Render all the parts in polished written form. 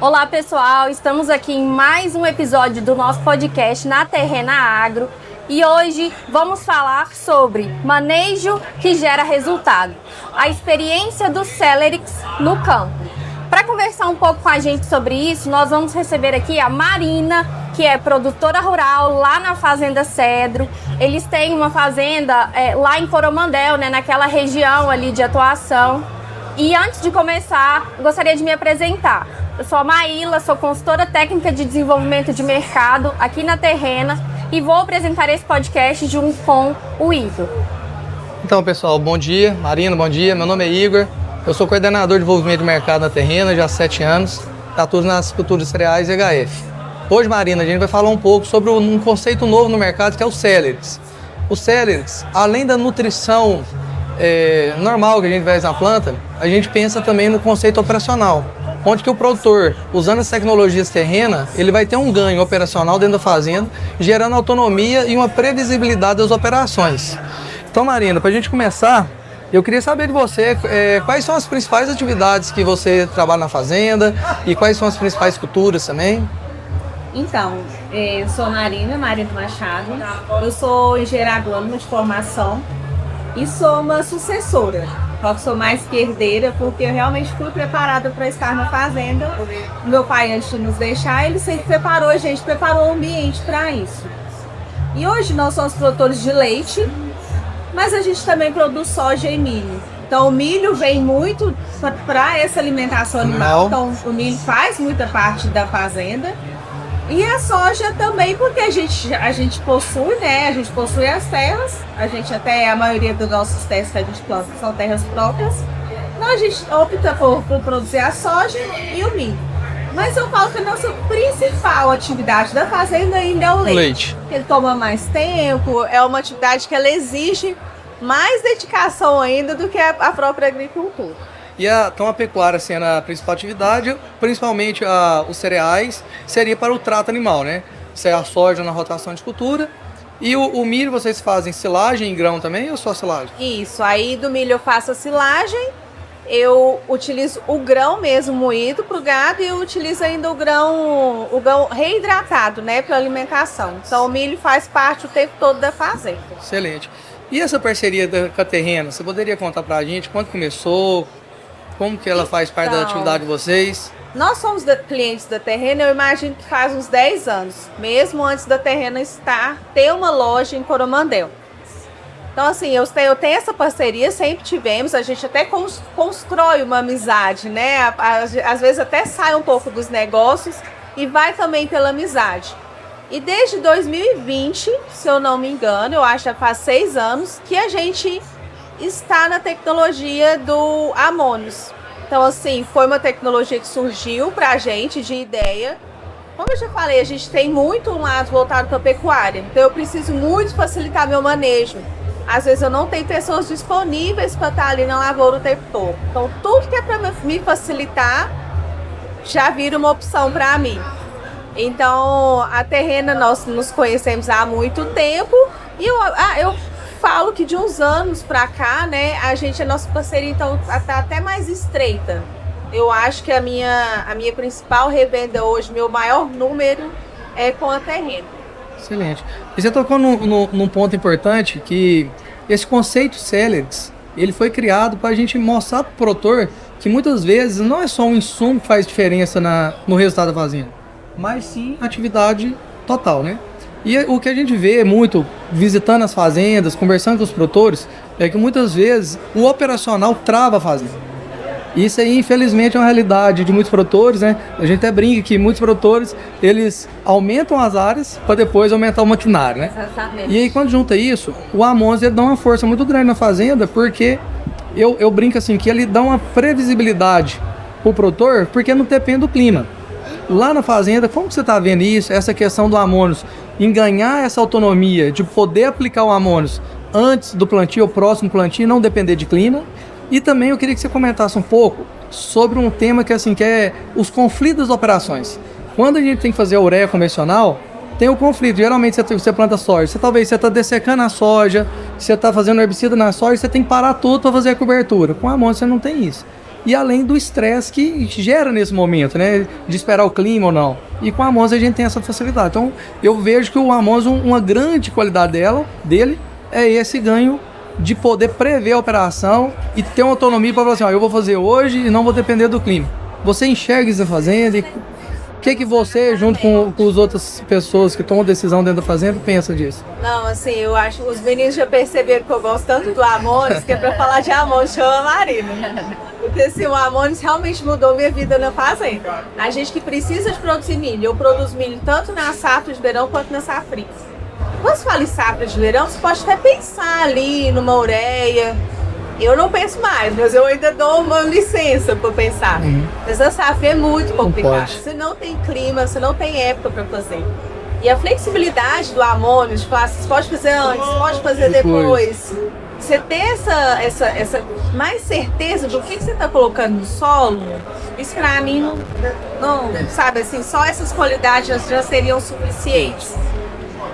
Olá pessoal, estamos aqui em mais um episódio do nosso podcast Na Terrena Agro e hoje vamos falar sobre manejo que gera resultado, a experiência do Celerix no campo. Para conversar um pouco com a gente sobre isso, nós vamos receber aqui a Marina, que é produtora rural lá na Fazenda Cedro. Eles têm uma fazenda lá em Coromandel, né, naquela região ali de atuação. E antes de começar, gostaria de me apresentar. Eu sou a Maíla, sou consultora técnica de desenvolvimento de mercado aqui na Terrena e vou apresentar esse podcast junto com o Igor. Então, pessoal, bom dia. Marina, bom dia. Meu nome é Igor. Eu sou coordenador de desenvolvimento de mercado na Terrena já há 7 anos. Atuo nas culturas cereais e HF. Hoje, Marina, a gente vai falar um pouco sobre um conceito novo no mercado que é o Celerix. O Celerix, além da nutrição normal que a gente faz na planta, a gente pensa também no conceito operacional, onde que o produtor, usando as tecnologias Terrena, ele vai ter um ganho operacional dentro da fazenda, gerando autonomia e uma previsibilidade das operações. Então, Marina, para a gente começar, eu queria saber de você quais são as principais atividades que você trabalha na fazenda e quais são as principais culturas também. Então, eu sou Marina Machado, eu sou engenheira agrônoma de formação e sou uma sucessora. Só que sou mais que herdeira, porque eu realmente fui preparada para estar na fazenda. Meu pai, antes de nos deixar, ele sempre preparou a gente, preparou o ambiente para isso. E hoje nós somos produtores de leite, mas a gente também produz soja e milho. Então o milho vem muito para essa alimentação animal, então o milho faz muita parte da fazenda. E a soja também, porque a gente possui, né? A gente possui as terras, a maioria dos nossos terras que a gente planta são terras próprias. Então a gente opta por produzir a soja e o milho. Mas eu falo que a nossa principal atividade da fazenda ainda é o leite. Ele toma mais tempo, é uma atividade que ela exige mais dedicação ainda do que a própria agricultura. E então a pecuária sendo a principal atividade, principalmente os cereais, seria para o trato animal, né? Isso é a soja na rotação de cultura. E o milho vocês fazem silagem em grão também ou só silagem? Isso, aí do milho eu faço a silagem, eu utilizo o grão mesmo moído para o gado e eu utilizo ainda o grão reidratado, né, para alimentação. Então o milho faz parte o tempo todo da fazenda. Excelente. E essa parceria com a Terrena, você poderia contar para a gente quando começou? Como que ela faz parte da atividade de vocês? Nós somos clientes da Terrena, eu imagino que faz uns 10 anos, mesmo antes da Terrena ter uma loja em Coromandel. Então, assim, eu tenho essa parceria, sempre tivemos, a gente até constrói uma amizade, né? Às vezes até sai um pouco dos negócios e vai também pela amizade. E desde 2020, se eu não me engano, eu acho que já faz 6 anos, que a gente está na tecnologia do amônios. Então, assim, foi uma tecnologia que surgiu pra gente de ideia. Como eu já falei, a gente tem muito um lado voltado para a pecuária. Então, eu preciso muito facilitar meu manejo. Às vezes, eu não tenho pessoas disponíveis para estar ali na lavoura o tempo todo. Então, tudo que é para me facilitar já vira uma opção para mim. Então, a Terrena, nós nos conhecemos há muito tempo. E eu falo que de uns anos pra cá, né, a nossa parceria então tá até mais estreita. Eu acho que a minha principal revenda hoje, meu maior número é com a Terrena. Excelente. E você tocou num ponto importante, que esse conceito Celerix, ele foi criado para a gente mostrar para o produtor que muitas vezes não é só um insumo que faz diferença no resultado da fazenda, mas sim a atividade total, né? E o que a gente vê muito, visitando as fazendas, conversando com os produtores, é que muitas vezes o operacional trava a fazenda. Isso aí, infelizmente, é uma realidade de muitos produtores, né? A gente até brinca que muitos produtores, eles aumentam as áreas para depois aumentar o maquinário, né? Exatamente. E aí, quando junta isso, o amônio ele dá uma força muito grande na fazenda, porque eu brinco assim, que ele dá uma previsibilidade para o produtor, porque não depende do clima. Lá na fazenda, como que você está vendo isso, essa questão do amônio, em ganhar essa autonomia de poder aplicar o amônio antes do plantio ou próximo plantio, não depender de clima? E também eu queria que você comentasse um pouco sobre um tema que é os conflitos das operações. Quando a gente tem que fazer a ureia convencional, tem o conflito. Geralmente você planta soja, você está dessecando a soja, você está fazendo herbicida na soja, você tem que parar tudo para fazer a cobertura. Com amônio você não tem isso. e além do estresse que gera nesse momento, né? De esperar o clima ou não. E com a Amons a gente tem essa facilidade. Então eu vejo que o Amons, uma grande qualidade dele é esse ganho de poder prever a operação e ter uma autonomia para falar assim, ó, eu vou fazer hoje e não vou depender do clima. Você enxerga isso na fazenda e o que você, junto com as outras pessoas que tomam decisão dentro da fazenda, pensa disso? Não, assim, eu acho que os meninos já perceberam que eu gosto tanto do Amonis, que é pra falar de Amonis, chama a Marina. Porque assim, o Amonis realmente mudou minha vida na fazenda. A gente que precisa de produzir milho, eu produzo milho tanto na safra de verão quanto na safrinha. Quando se fala em safra de verão, você pode até pensar ali numa ureia. Eu não penso mais, mas eu ainda dou uma licença para pensar. Mas a safra é muito complicada. Você não tem clima, você não tem época para fazer. E a flexibilidade do Amônio, de falar, você pode fazer antes, pode fazer depois. Você ter essa mais certeza do que você está colocando no solo, isso para mim não, sabe assim, só essas qualidades já seriam suficientes.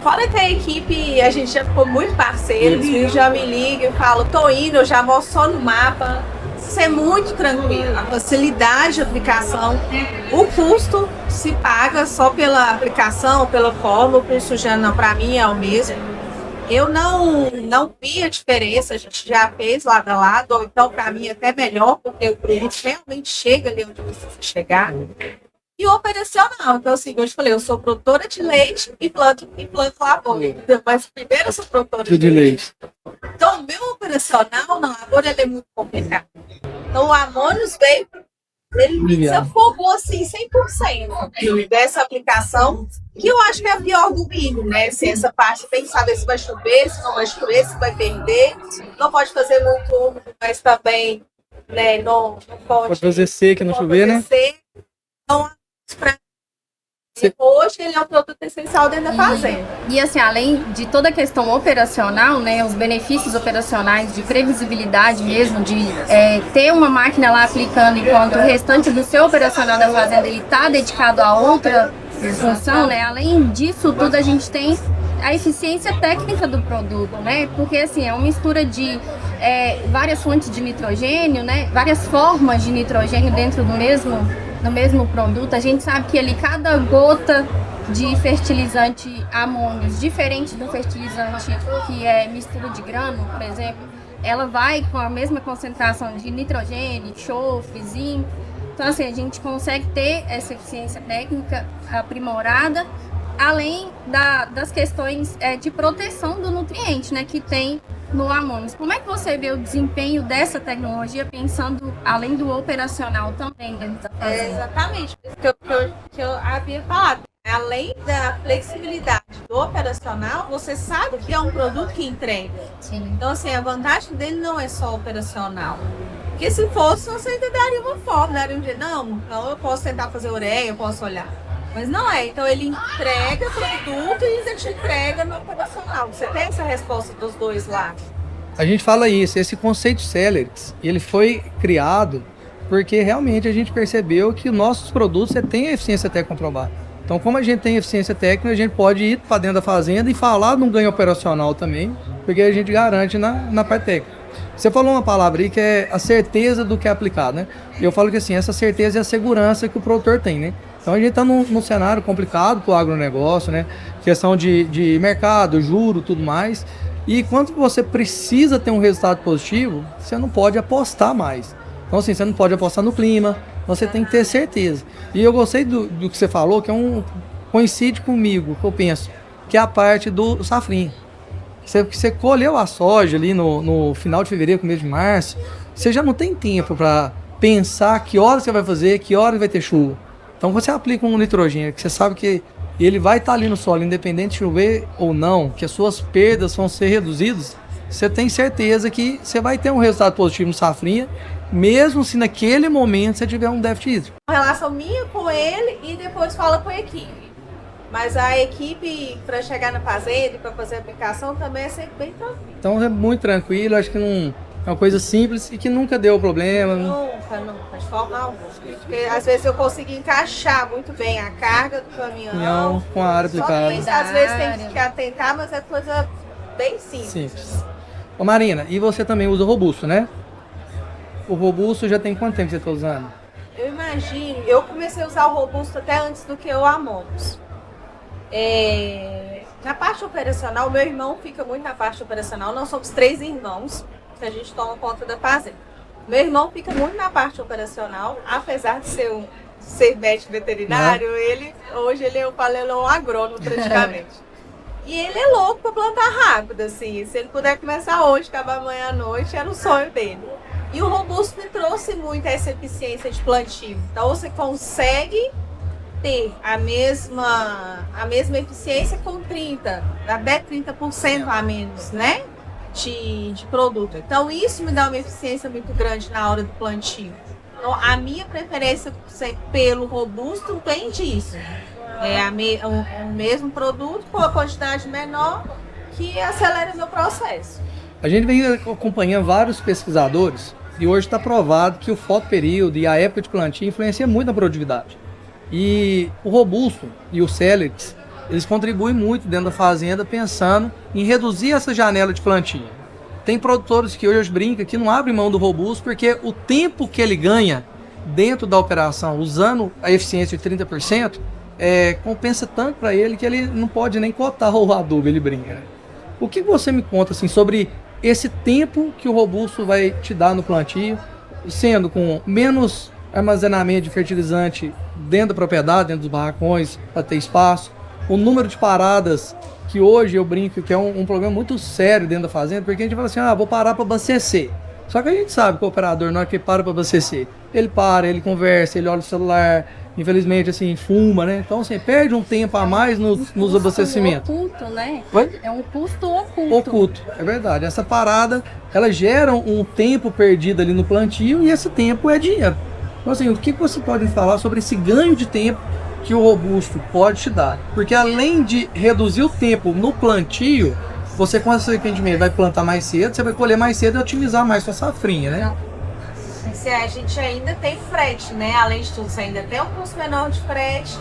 Fora que a equipe, a gente já ficou muito parceiro, eles já me ligam, eu falo, tô indo, eu já mostro só no mapa. Isso é muito tranquilo. A facilidade de aplicação, o custo se paga só pela aplicação, pela forma, o custo já não, para mim é o mesmo. Eu não vi a diferença, a gente já fez lado a lado, ou então para mim é até melhor, porque o produto realmente chega ali onde precisa chegar. E o operacional, então assim, eu te falei, eu sou produtora de leite e planto lavoura. Mas primeiro eu sou produtora de leite. Então o meu operacional na lavoura ele é muito complicado. Então o Amônios veio, ele se afogou assim 100% dessa aplicação, que eu acho que é a pior do milho, né? Assim, essa parte tem que saber se vai chover, se não vai chover, se vai perder. Não pode fazer muito úmido, mas também né, não pode fazer seca, não chover, né? Então, hoje ele é um produto essencial dentro da fazenda. E assim, além de toda a questão operacional, né, os benefícios operacionais de previsibilidade mesmo, de ter uma máquina lá aplicando enquanto o restante do seu operacional da fazenda ele está dedicado a outra função, né? Além disso tudo a gente tem a eficiência técnica do produto, né? Porque assim, é uma mistura de várias fontes de nitrogênio, né? Várias formas de nitrogênio dentro do mesmo produto. A gente sabe que ali cada gota de fertilizante amônios, diferente do fertilizante que é mistura de grano, por exemplo, ela vai com a mesma concentração de nitrogênio, enxofre, zinco. Então assim, a gente consegue ter essa eficiência técnica aprimorada, além das questões de proteção do nutriente, né, que tem no Amônios. Como é que você vê o desempenho dessa tecnologia pensando além do operacional também dentro da fazenda? Exatamente, que eu havia falado. Além da flexibilidade do operacional, você sabe que é um produto que entrega. Sim. Então, assim, a vantagem dele não é só operacional. Porque se fosse, você ainda daria uma forma, daria um jeito. Não, eu posso tentar fazer ureia, eu posso olhar. Mas não é, então ele entrega produto e ele te entrega no operacional. Você tem essa resposta dos dois lados. A gente fala isso, esse conceito Celerix, ele foi criado porque realmente a gente percebeu que nossos produtos têm a eficiência técnica comprovada. Então, como a gente tem eficiência técnica, a gente pode ir para dentro da fazenda e falar num ganho operacional também, porque a gente garante na parte técnica. Você falou uma palavra aí que é a certeza do que é aplicado, né? E eu falo que assim, essa certeza é a segurança que o produtor tem, né? Então a gente está num cenário complicado para o agronegócio, né? Questão de mercado, juro, tudo mais. E quando você precisa ter um resultado positivo, você não pode apostar mais. Então assim, você não pode apostar no clima, você tem que ter certeza. E eu gostei do que você falou, que coincide comigo, que eu penso, que é a parte do safrinha. Você colheu a soja ali no final de fevereiro, começo de março, você já não tem tempo para pensar que horas você vai fazer, que horas vai ter chuva. Então você aplica um nitrogênio, que você sabe que ele vai estar ali no solo, independente de chover ou não, que as suas perdas vão ser reduzidas, você tem certeza que você vai ter um resultado positivo no safrinha, mesmo se naquele momento você tiver um déficit hídrico. A relação minha com ele e depois fala com a equipe. Mas a equipe, para chegar na fazenda e para fazer a aplicação, também é sempre bem tranquilo. Então é muito tranquilo, acho que não é uma coisa simples e que nunca deu problema. Nunca, de forma alguma. Porque às vezes eu consigo encaixar muito bem a carga do caminhão com a área aplicada. Só que às vezes tem que atentar, mas é coisa bem simples. Ô Marina, e você também usa robusto, né? o Robusto já tem quanto tempo que você está usando? Eu imagino, eu comecei a usar o Robusto até antes do que o Amonos. Na parte operacional, meu irmão fica muito na parte operacional. Nós somos 3 irmãos que a gente toma conta da fazenda. Meu irmão fica muito na parte operacional, apesar de ser médico veterinário, hoje ele é um agrônomo praticamente. E ele é louco para plantar rápido, assim. Se ele puder começar hoje, acabar amanhã à noite, era o sonho dele. E o Robusto me trouxe muito essa eficiência de plantio. Então você consegue ter a mesma eficiência com 30%, até 30% a menos, né? De produto. Então isso me dá uma eficiência muito grande na hora do plantio. Então a minha preferência pelo Robusto vem disso. O mesmo produto com a quantidade menor que acelera o meu processo. A gente vem acompanhando vários pesquisadores e hoje está provado que o fotoperíodo e a época de plantio influencia muito na produtividade. E o Robusto e o Celix, eles contribuem muito dentro da fazenda pensando em reduzir essa janela de plantio. Tem produtores que hoje brincam que não abrem mão do Robusto porque o tempo que ele ganha dentro da operação, usando a eficiência de 30%, compensa tanto para ele que ele não pode nem cotar o adubo, ele brinca. Né? O que você me conta assim, sobre esse tempo que o Robusto vai te dar no plantio, sendo com menos armazenamento de fertilizante dentro da propriedade, dentro dos barracões, para ter espaço, o número de paradas, que hoje eu brinco que é um problema muito sério dentro da fazenda, porque a gente fala assim, vou parar para abastecer. Só que a gente sabe que o operador, na hora que para abastecer, ele para, ele conversa, ele olha o celular, infelizmente, assim, fuma, né? Então, assim, perde um tempo a mais nos abastecimentos. Oculto, né? Oi? É um custo oculto. Oculto, é verdade. Essa parada, ela gera um tempo perdido ali no plantio e esse tempo é dinheiro. Então, assim, o que você pode falar sobre esse ganho de tempo que o Robusto pode te dar? Porque além de reduzir o tempo no plantio, você com esse arrependimento vai plantar mais cedo, você vai colher mais cedo e otimizar mais sua safrinha, né? A gente ainda tem frete, né? Além de tudo, você ainda tem um custo menor de frete.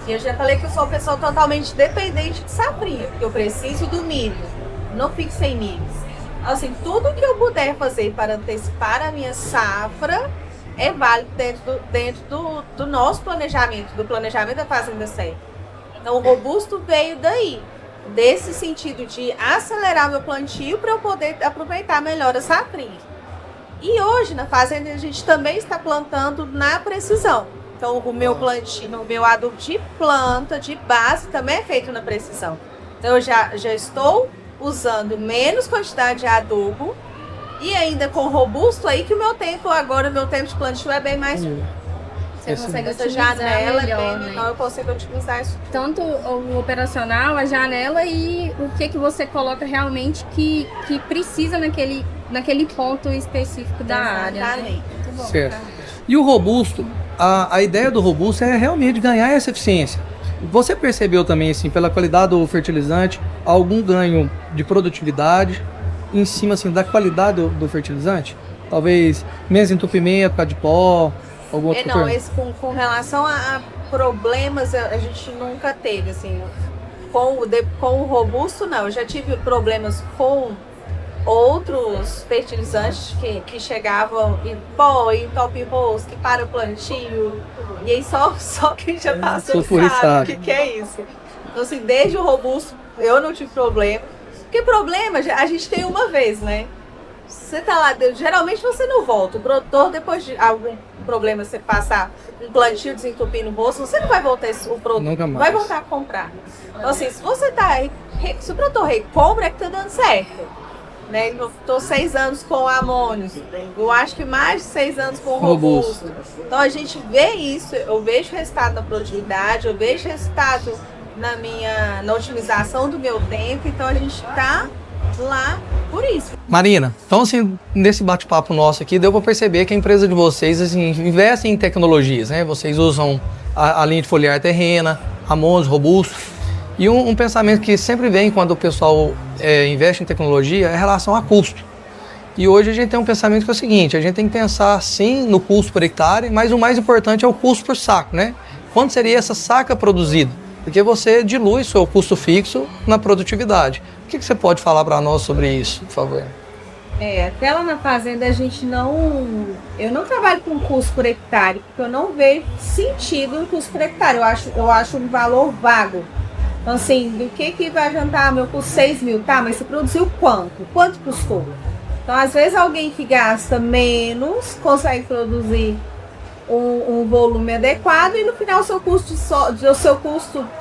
E eu já falei que eu sou uma pessoa totalmente dependente de safrinha, porque eu preciso do milho. Não fico sem milho. Assim, tudo que eu puder fazer para antecipar a minha safra é válido dentro do nosso planejamento, do planejamento da Fazenda Certa. Então, o Robusto veio daí, desse sentido de acelerar meu plantio para eu poder aproveitar melhor a safrinha. E hoje na fazenda a gente também está plantando na precisão. Então o meu plantio, o meu adubo de planta, de base, também é feito na precisão. Então eu já estou usando menos quantidade de adubo e ainda com Robusto aí que o meu tempo de plantio é bem mais curto. Você consegue essa janela melhor, né? Então eu consigo otimizar isso. Tanto o operacional, a janela e o que você coloca realmente que precisa naquele ponto específico da área. Exatamente. Né? Certo. E o Robusto, a ideia do Robusto é realmente ganhar essa eficiência. Você percebeu também, assim, pela qualidade do fertilizante, algum ganho de produtividade em cima assim, da qualidade do fertilizante? Talvez menos entupimento, de pó, algum outro Não, esse, com relação a problemas a gente nunca teve, assim. Com o Robusto, não. Eu já tive problemas com outros fertilizantes que chegavam em pó, em top roast, que para o plantio. E aí só quem já passou sabe o que é isso. Então, assim, desde o Robusto eu não tive problema. Porque problema a gente tem uma vez, né? Você tá lá, geralmente você não volta. O produtor, depois de algum problema, você passar um plantio, desentupir no rosto, você não vai voltar o produto. Nunca mais. Vai voltar a comprar. Então, assim, se o produtor recompra, é que tá dando certo. Né? Eu tô 6 anos com o Amônio, eu acho que mais de 6 anos com o Robusto. Então a gente vê isso, eu vejo resultado na produtividade, eu vejo resultado na otimização do meu tempo, então a gente tá lá por isso. Marina, então assim, nesse bate-papo nosso aqui, deu para perceber que a empresa de vocês assim, investe em tecnologias, né? Vocês usam a linha de foliar terrena, Amônio, Robusto. E um pensamento que sempre vem quando o pessoal investe em tecnologia é em relação a custo. E hoje a gente tem um pensamento que é o seguinte, a gente tem que pensar sim no custo por hectare, mas o mais importante é o custo por saco, né? Quanto seria essa saca produzida? Porque você dilui seu custo fixo na produtividade. O que você pode falar para nós sobre isso, por favor? Até lá na fazenda eu não trabalho com custo por hectare, porque eu não vejo sentido em custo por hectare. Eu acho um valor vago. Então, assim, do que vai adiantar meu custo 6 mil? Tá, mas você produziu quanto? Quanto custou? Então, às vezes, alguém que gasta menos consegue produzir um volume adequado e no final o seu custo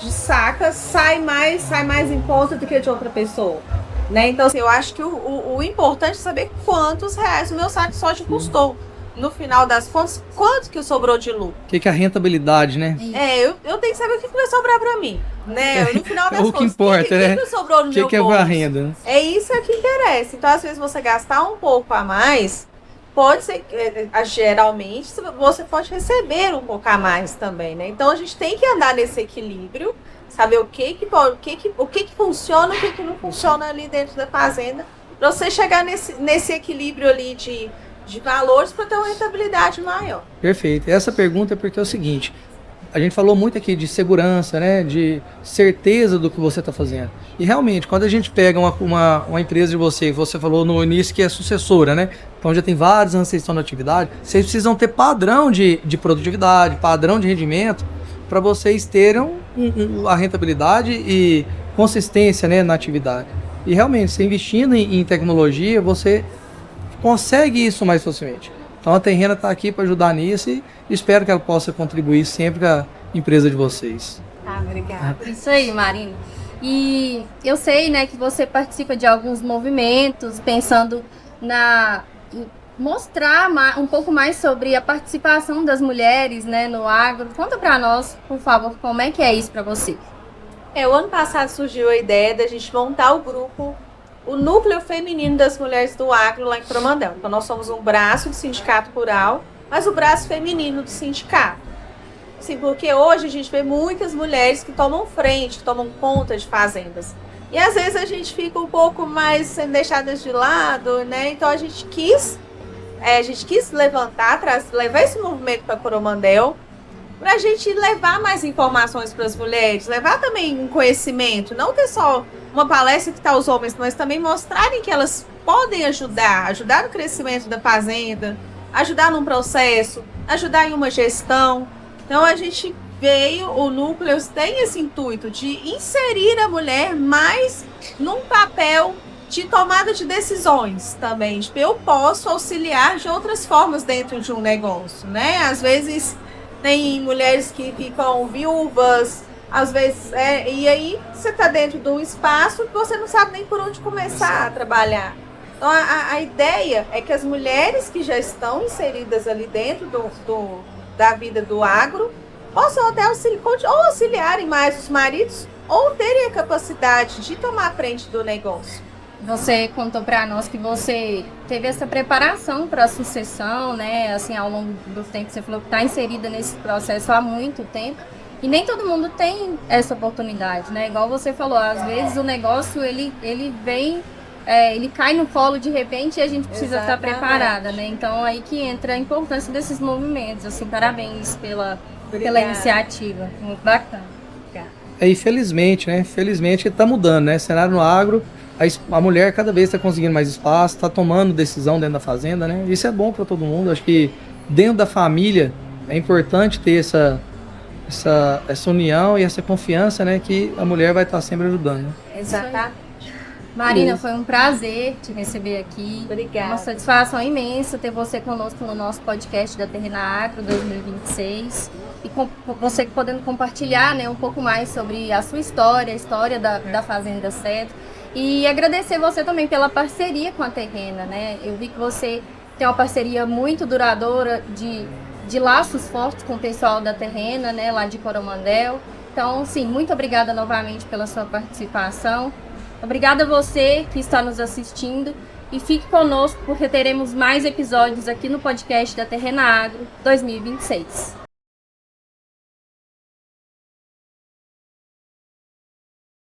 de saca sai mais em conta do que de outra pessoa. Né? Então, assim, eu acho que o importante é saber quantos reais o meu saco de soja custou. No final das contas, quanto que sobrou de lucro? O que é a rentabilidade, né? Eu tenho que saber o que vai sobrar para mim. Né? No final das contas, o que importa, né? O que sobrou no meu bolso? O que é a renda? Né? É isso que interessa. Então, às vezes, você gastar um pouco a mais, pode ser, geralmente, você pode receber um pouco a mais também, né? Então, a gente tem que andar nesse equilíbrio, saber o que funciona, o que não funciona ali dentro da fazenda, para você chegar nesse equilíbrio ali de valores para ter uma rentabilidade maior. Perfeito. Essa pergunta é porque é o seguinte, a gente falou muito aqui de segurança, né, de certeza do que você está fazendo. E realmente, quando a gente pega uma empresa de você falou no início que é sucessora, né? Então já tem vários anos que vocês estão na atividade, vocês precisam ter padrão de produtividade, padrão de rendimento, para vocês terem a rentabilidade e consistência, né, na atividade. E realmente, você investindo em tecnologia, você consegue isso mais facilmente. Então a Terrena está aqui para ajudar nisso e espero que ela possa contribuir sempre com a empresa de vocês. Obrigada. Isso aí, Marina. E eu sei, né, que você participa de alguns movimentos pensando em mostrar um pouco mais sobre a participação das mulheres, né, no agro. Conta para nós, por favor, como é que é isso para você? O ano passado surgiu a ideia da gente montar o núcleo feminino das mulheres do agro lá em Coromandel. Então nós somos um braço do sindicato rural, mas o braço feminino do sindicato. Sim, porque hoje a gente vê muitas mulheres que tomam frente, que tomam conta de fazendas. E às vezes a gente fica um pouco mais sendo deixadas de lado, né? Então a gente quis levar esse movimento para Coromandel, para a gente levar mais informações para as mulheres, levar também um conhecimento, não ter só uma palestra que está os homens, mas também mostrarem que elas podem ajudar no crescimento da fazenda, ajudar num processo, ajudar em uma gestão. Então a gente o núcleo tem esse intuito de inserir a mulher mais num papel de tomada de decisões também. Eu posso auxiliar de outras formas dentro de um negócio, né? Às vezes tem mulheres que ficam viúvas, às vezes, e aí você está dentro de um espaço que você não sabe nem por onde começar a trabalhar. Então a ideia é que as mulheres que já estão inseridas ali dentro da vida do agro possam até auxiliarem mais os maridos ou terem a capacidade de tomar frente do negócio. Você contou para nós que você teve essa preparação para a sucessão, né? Assim, ao longo do tempo, você falou que está inserida nesse processo há muito tempo. E nem todo mundo tem essa oportunidade, né? Igual você falou, às vezes o negócio, ele vem, ele cai no colo de repente e a gente precisa estar preparada, né? Então, aí que entra a importância desses movimentos. Assim, parabéns pela iniciativa. Muito bacana. E felizmente, né? Felizmente está mudando, né? Cenário no agro. A mulher cada vez está conseguindo mais espaço, está tomando decisão dentro da fazenda, né? Isso é bom para todo mundo. Acho que dentro da família é importante ter essa união e essa confiança, né? Que a mulher vai estar sempre ajudando. Né? Exatamente. Marina, foi um prazer te receber aqui. Obrigada. Uma satisfação imensa ter você conosco no nosso podcast da Terrena Agro 2026. E você podendo compartilhar, né, um pouco mais sobre a sua história, a história da Fazenda Cedro. E agradecer você também pela parceria com a Terrena, né? Eu vi que você tem uma parceria muito duradoura de laços fortes com o pessoal da Terrena, né, lá de Coromandel. Então, sim, muito obrigada novamente pela sua participação. Obrigada a você que está nos assistindo e fique conosco porque teremos mais episódios aqui no podcast da Terrena Agro 2026.